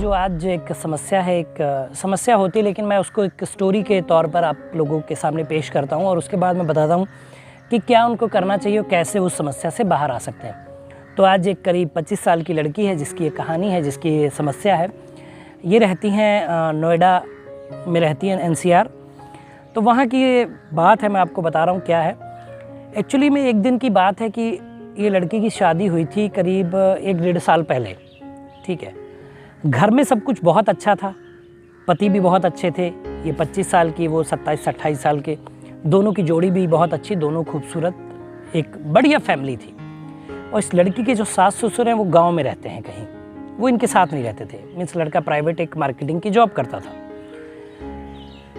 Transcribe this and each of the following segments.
जो आज एक समस्या है, एक समस्या होती है, लेकिन मैं उसको एक स्टोरी के तौर पर आप लोगों के सामने पेश करता हूँ और उसके बाद मैं बताता हूँ कि क्या उनको करना चाहिए और कैसे उस समस्या से बाहर आ सकते हैं। तो आज एक करीब 25 साल की लड़की है जिसकी एक कहानी है, जिसकी ये समस्या है। ये रहती हैं नोएडा में रहती हैं, NCR। तो वहाँ की ये बात है, मैं आपको बता रहा हूँ क्या है। एक्चुअली में एक दिन की बात है कि ये लड़की की शादी हुई थी करीब 1-1.5 साल पहले। ठीक है, घर में सब कुछ बहुत अच्छा था, पति भी बहुत अच्छे थे। ये 25 साल की, वो 27-28 साल के, दोनों की जोड़ी भी बहुत अच्छी, दोनों खूबसूरत, एक बढ़िया फैमिली थी। और इस लड़की के जो सास ससुर हैं वो गांव में रहते हैं कहीं, वो इनके साथ नहीं रहते थे। मीन्स लड़का प्राइवेट एक मार्केटिंग की जॉब करता था।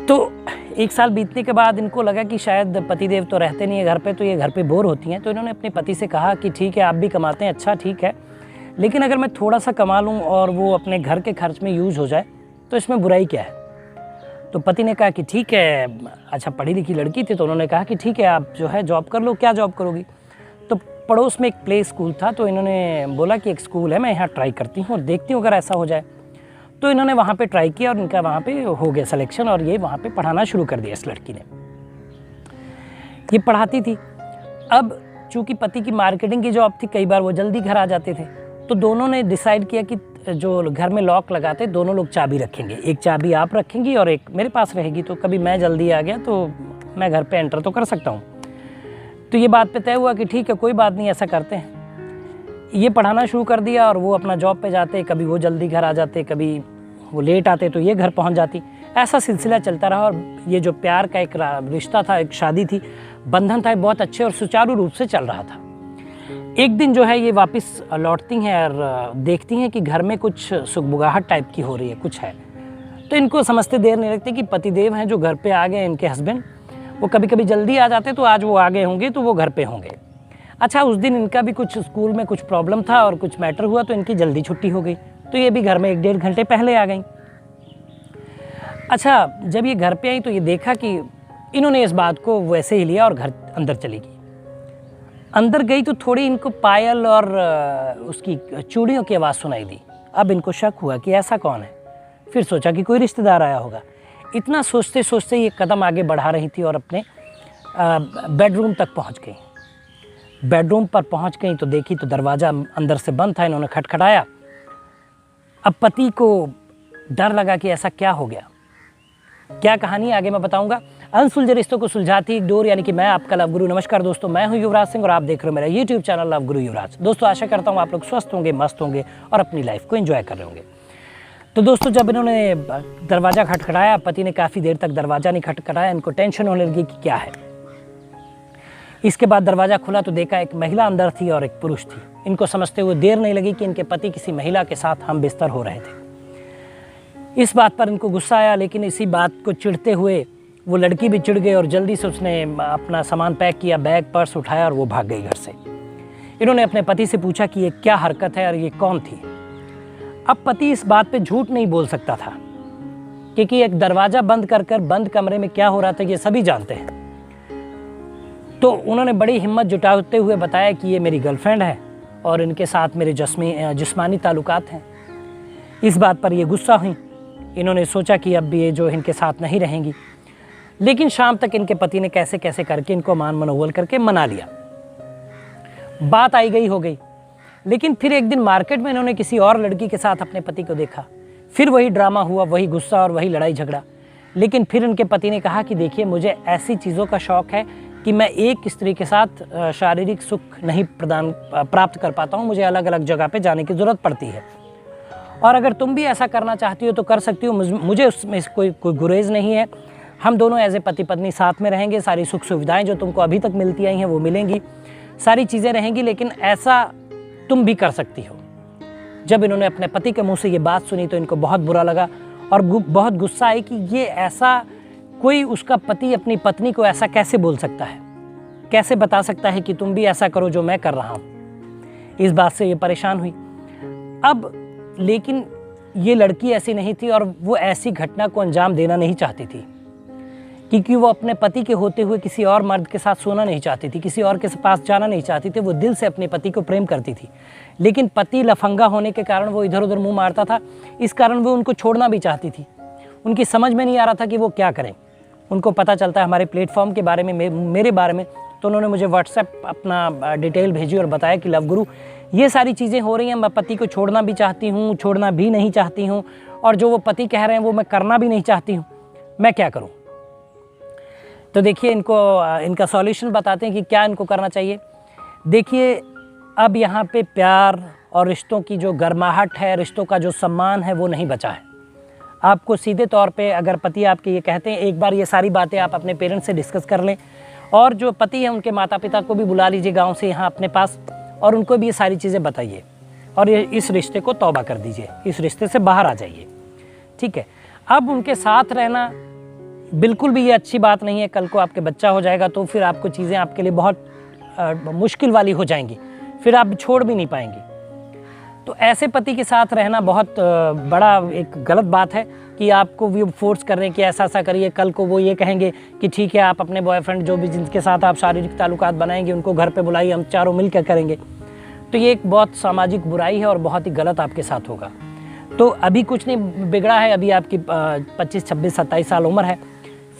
तो 1 साल बीतने के बाद इनको लगा कि शायद पतिदेव तो रहते नहीं है घर पे, तो ये घर पे बोर होती हैं। तो इन्होंने अपने पति से कहा कि ठीक है, आप भी कमाते हैं, अच्छा ठीक है, लेकिन अगर मैं थोड़ा सा कमा लूँ और वो अपने घर के खर्च में यूज़ हो जाए तो इसमें बुराई क्या है। तो पति ने कहा कि ठीक है, अच्छा पढ़ी लिखी लड़की थी, तो उन्होंने कहा कि ठीक है, आप जो है जॉब कर लो। क्या जॉब करोगी? तो पड़ोस में एक प्ले स्कूल था, तो इन्होंने बोला कि एक स्कूल है, मैं यहाँ ट्राई करती हूँ और देखती हूँ अगर ऐसा हो जाए। तो इन्होंने वहाँ पे ट्राई किया और इनका वहाँ पे हो गया सिलेक्शन और ये वहाँ पे पढ़ाना शुरू कर दिया। इस लड़की ने ये पढ़ाती थी। अब चूँकि पति की मार्केटिंग की जॉब थी, कई बार वो जल्दी घर आ जाते थे, तो दोनों ने डिसाइड किया कि जो घर में लॉक लगाते दोनों लोग चाबी रखेंगे। एक चाबी आप रखेंगी और एक मेरे पास रहेगी, तो कभी मैं जल्दी आ गया तो मैं घर पे एंटर तो कर सकता हूँ। तो ये बात पे तय हुआ कि ठीक है, कोई बात नहीं, ऐसा करते हैं। ये पढ़ाना शुरू कर दिया और वो अपना जॉब पे जाते, कभी वो जल्दी घर आ जाते, कभी वो लेट आते तो ये घर पहुँच जाती। ऐसा सिलसिला चलता रहा और ये जो प्यार का एक रिश्ता था, एक शादी थी, बंधन था, बहुत अच्छे और सुचारू रूप से चल रहा था। एक दिन जो है ये वापस लौटती हैं और देखती हैं कि घर में कुछ सुगबुगाहट टाइप की हो रही है, कुछ है। तो इनको समझते देर नहीं लगती कि पतिदेव हैं जो घर पे आ गए, इनके हस्बैंड, वो कभी कभी जल्दी आ जाते, तो आज वो आ गए होंगे तो वो घर पे होंगे। अच्छा, उस दिन इनका भी कुछ स्कूल में कुछ प्रॉब्लम था और कुछ मैटर हुआ, तो इनकी जल्दी छुट्टी हो गई, तो ये भी घर में 1-1.5 घंटे पहले आ गई। अच्छा, जब ये घर पे आई तो ये देखा कि इन्होंने इस बात को वैसे ही लिया और घर अंदर चली गई। अंदर गई तो थोड़ी इनको पायल और उसकी चूड़ियों की आवाज़ सुनाई दी। अब इनको शक हुआ कि ऐसा कौन है। फिर सोचा कि कोई रिश्तेदार आया होगा। इतना सोचते सोचते ये कदम आगे बढ़ा रही थी और अपने बेडरूम तक पहुंच गई। बेडरूम पर पहुंच गई तो देखी तो दरवाज़ा अंदर से बंद था। इन्होंने खटखटाया। अब पति को डर लगा कि ऐसा क्या हो गया। क्या कहानी आगे मैं बताऊंगा। अनसुलझे रिश्तों को सुलझाती एक डोर, यानी कि मैं आपका लव गुरु। नमस्कार दोस्तों, मैं हूं युवराज सिंह और आप देख रहे हो मेरा YouTube चैनल लव गुरु युवराज। दोस्तों, आशा करता हूं आप लोग स्वस्थ होंगे, मस्त होंगे और अपनी लाइफ को एंजॉय कर रहे होंगे। तो दोस्तों, जब इन्होंने दरवाज़ा खटखटाया, पति ने काफ़ी देर तक दरवाज़ा नहीं खटखटाया। इनको टेंशन होने लगी कि क्या है। इसके बाद दरवाज़ा खुला तो देखा एक महिला अंदर थी और एक पुरुष थी। इनको समझते हुए देर नहीं लगी कि इनके पति किसी महिला के साथ हम बिस्तर हो रहे थे। इस बात पर इनको गुस्सा आया, लेकिन इसी बात को चिढ़ते हुए वो लड़की भी चिढ़ गई और जल्दी से उसने अपना सामान पैक किया, बैग पर्स उठाया और वो भाग गई घर से। इन्होंने अपने पति से पूछा कि ये क्या हरकत है और ये कौन थी। अब पति इस बात पे झूठ नहीं बोल सकता था, क्योंकि एक दरवाज़ा बंद कर बंद कमरे में क्या हो रहा था ये सभी जानते हैं। तो उन्होंने बड़ी हिम्मत जुटाते हुए बताया कि ये मेरी गर्लफ्रेंड है और इनके साथ मेरे जिस्मानी ताल्लुकात हैं। इस बात पर ये गुस्सा हुई। इन्होंने सोचा कि अब ये जो इनके साथ नहीं रहेंगी, लेकिन शाम तक इनके पति ने कैसे कैसे करके इनको मान मनोवल करके मना लिया। बात आई गई हो गई। लेकिन फिर एक दिन मार्केट में इन्होंने किसी और लड़की के साथ अपने पति को देखा। फिर वही ड्रामा हुआ, वही गुस्सा और वही लड़ाई झगड़ा। लेकिन फिर इनके पति ने कहा कि देखिए, मुझे ऐसी चीज़ों का शौक़ है कि मैं एक स्त्री के साथ शारीरिक सुख नहीं प्राप्त कर पाता हूँ। मुझे अलग अलग जगह पे जाने की ज़रूरत पड़ती है, और अगर तुम भी ऐसा करना चाहती हो तो कर सकती हो। मुझे उसमें कोई गुरेज नहीं है। हम दोनों एज ए पति पत्नी साथ में रहेंगे। सारी सुख सुविधाएं जो तुमको अभी तक मिलती आई हैं वो मिलेंगी, सारी चीज़ें रहेंगी, लेकिन ऐसा तुम भी कर सकती हो। जब इन्होंने अपने पति के मुंह से ये बात सुनी तो इनको बहुत बुरा लगा और बहुत गुस्सा आई कि ये ऐसा कोई, उसका पति अपनी पत्नी को ऐसा कैसे बोल सकता है, कैसे बता सकता है कि तुम भी ऐसा करो जो मैं कर रहा हूँ। इस बात से ये परेशान हुई। अब लेकिन ये लड़की ऐसी नहीं थी और वो ऐसी घटना को अंजाम देना नहीं चाहती थी, क्योंकि वो अपने पति के होते हुए किसी और मर्द के साथ सोना नहीं चाहती थी, किसी और के पास जाना नहीं चाहती थी। वो दिल से अपने पति को प्रेम करती थी, लेकिन पति लफंगा होने के कारण वो इधर उधर मुंह मारता था। इस कारण वो उनको छोड़ना भी चाहती थी। उनकी समझ में नहीं आ रहा था कि वो क्या करें। उनको पता चलता है हमारे प्लेटफॉर्म के बारे में, मेरे बारे में, तो उन्होंने मुझे व्हाट्सएप अपना डिटेल भेजी और बताया कि लव गुरु ये सारी चीज़ें हो रही हैं, मैं पति को छोड़ना भी चाहती हूँ, छोड़ना भी नहीं चाहती हूँ, और जो वो पति कह रहे हैं वो मैं करना भी नहीं चाहती हूँ, मैं क्या करूँ। तो देखिए इनका सॉल्यूशन बताते हैं कि क्या इनको करना चाहिए। देखिए अब यहाँ पे प्यार और रिश्तों की जो गर्माहट है, रिश्तों का जो सम्मान है, वो नहीं बचा है। आपको सीधे तौर पे अगर पति आपके ये कहते हैं, एक बार ये सारी बातें आप अपने पेरेंट्स से डिस्कस कर लें, और जो पति हैं उनके माता पिता को भी बुला लीजिए गाँव से यहाँ अपने पास, और उनको भी ये सारी चीज़ें बताइए, और इस रिश्ते को तौबा कर दीजिए, इस रिश्ते से बाहर आ जाइए। ठीक है। अब उनके साथ रहना बिल्कुल भी ये अच्छी बात नहीं है। कल को आपके बच्चा हो जाएगा तो फिर आपको चीज़ें आपके लिए बहुत मुश्किल वाली हो जाएंगी, फिर आप छोड़ भी नहीं पाएंगे। तो ऐसे पति के साथ रहना बहुत बड़ा एक गलत बात है कि आपको भी फोर्स कर रहे हैं कि ऐसा ऐसा करिए। कल को वो ये कहेंगे कि ठीक है, आप अपने बॉयफ्रेंड जो भी जिनके साथ आप शारीरिक ताल्लुकात बनाएंगे उनको घर पे बुलाइए, हम चारों मिलकर करेंगे। तो ये एक बहुत सामाजिक बुराई है और बहुत ही गलत आपके साथ होगा। तो अभी कुछ नहीं बिगड़ा है, अभी आपकी 25, 26, 27 साल उम्र है।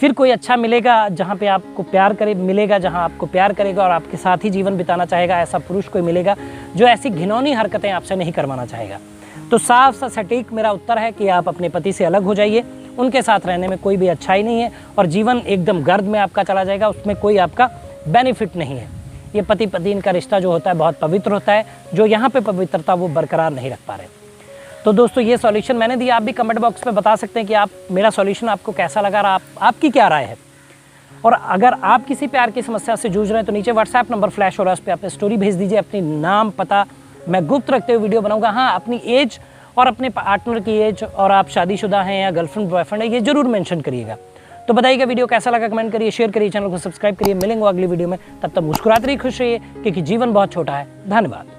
फिर कोई अच्छा मिलेगा जहाँ पे आपको प्यार करे, मिलेगा जहाँ आपको प्यार करेगा और आपके साथ ही जीवन बिताना चाहेगा। ऐसा पुरुष कोई मिलेगा जो ऐसी घिनौनी हरकतें आपसे नहीं करवाना चाहेगा। तो साफ सा सटीक मेरा उत्तर है कि आप अपने पति से अलग हो जाइए। उनके साथ रहने में कोई भी अच्छाई नहीं है और जीवन एकदम गर्द में आपका चला जाएगा, उसमें कोई आपका बेनिफिट नहीं है। ये पति पत्नी का रिश्ता जो होता है बहुत पवित्र होता है, जो यहाँ पे पवित्रता वो बरकरार नहीं रख पा रहे। तो दोस्तों ये सॉल्यूशन मैंने दिया, आप भी कमेंट बॉक्स में बता सकते हैं कि आप मेरा सॉल्यूशन आपको कैसा लगा, आपकी क्या राय है। और अगर आप किसी प्यार की समस्या से जूझ रहे हैं तो नीचे व्हाट्सएप नंबर फ्लैश हो रहा है, उस पर अपने स्टोरी भेज दीजिए, अपनी नाम पता मैं गुप्त रखते हुए वीडियो बनाऊंगा। हाँ, अपनी एज और अपने पार्टनर की एज और आप शादीशुदा हैं या गर्लफ्रेंड बॉयफ्रेंड है, ये जरूर मेंशन करिएगा। तो बताइएगा वीडियो कैसा लगा, कमेंट करिए, शेयर करिए, चैनल को सब्सक्राइब करिए। मिलेंगे अगली वीडियो में, तब तक मुस्कुराते रहिए, खुश रहिए, क्योंकि जीवन बहुत छोटा है। धन्यवाद।